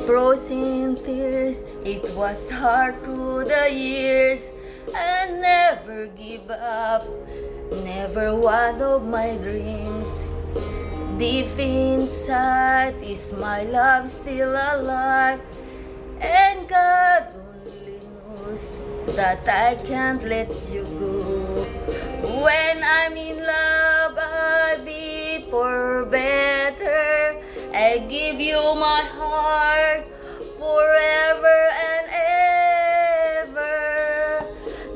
frozen tears. It was hard through the years. I never give up, never one of my dreams. Deep inside is my love still alive, and God only knows that I can't let you go. When I'm in love, I'll be for better. I give you my heart forever and ever.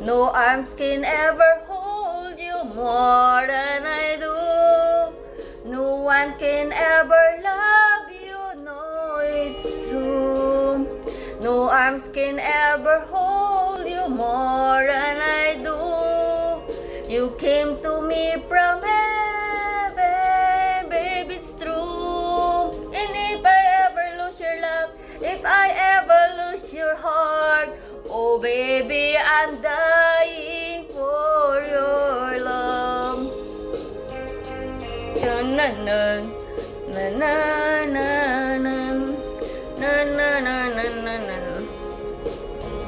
No arms can ever hold you more than I do. No one can ever love you, no, it's true. No arms can ever hold you more than I do. You came to me from heaven, baby, it's true. And if I ever lose your love, if I ever lose your heart, oh baby, I'm dying for your love. Na na na na na na na na na na.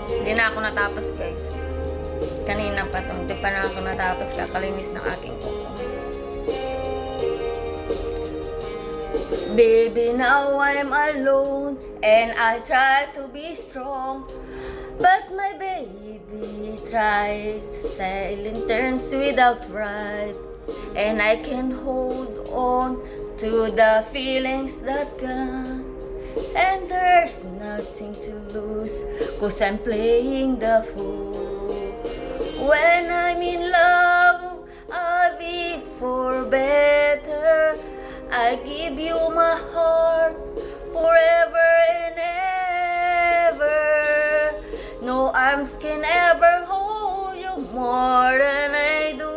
Hindi na ako natapos, guys. Kanina pa to, hindi pa na ako natapos, kakalinis ng aking kuko. Baby, now I'm alone and I try to be strong, but my baby tries silent terms without right, and I can hold on to the feelings that gone, and there's nothing to lose, 'cause I'm playing the fool. When I'm in love, I'll be for better. I give you my heart forever and ever. No arms can ever hold you more than I do.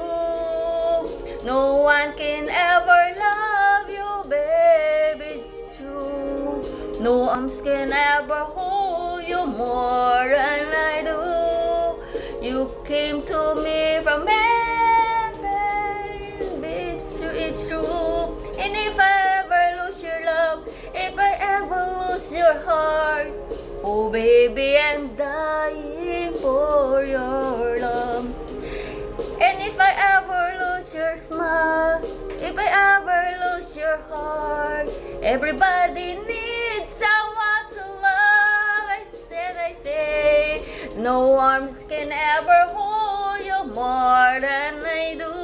No one can ever love you, baby, it's true. No arms can ever hold you more than I do. You came to me from heaven, it's true. And if I ever lose your love, if I ever lose your heart, oh baby, I'm dying for your love. And if I ever lose your smile, if I ever lose your heart, everybody needs someone to love. I say, no arms can ever hold you more than I do.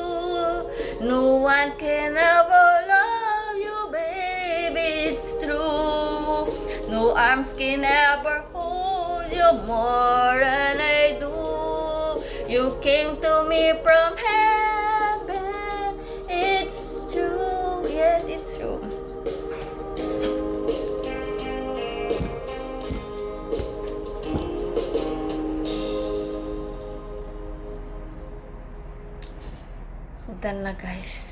No one can ever love you, baby, it's true. No arms can ever hold you more than I do. You came to me from heaven, it's true, yes, it's true. Done na, guys.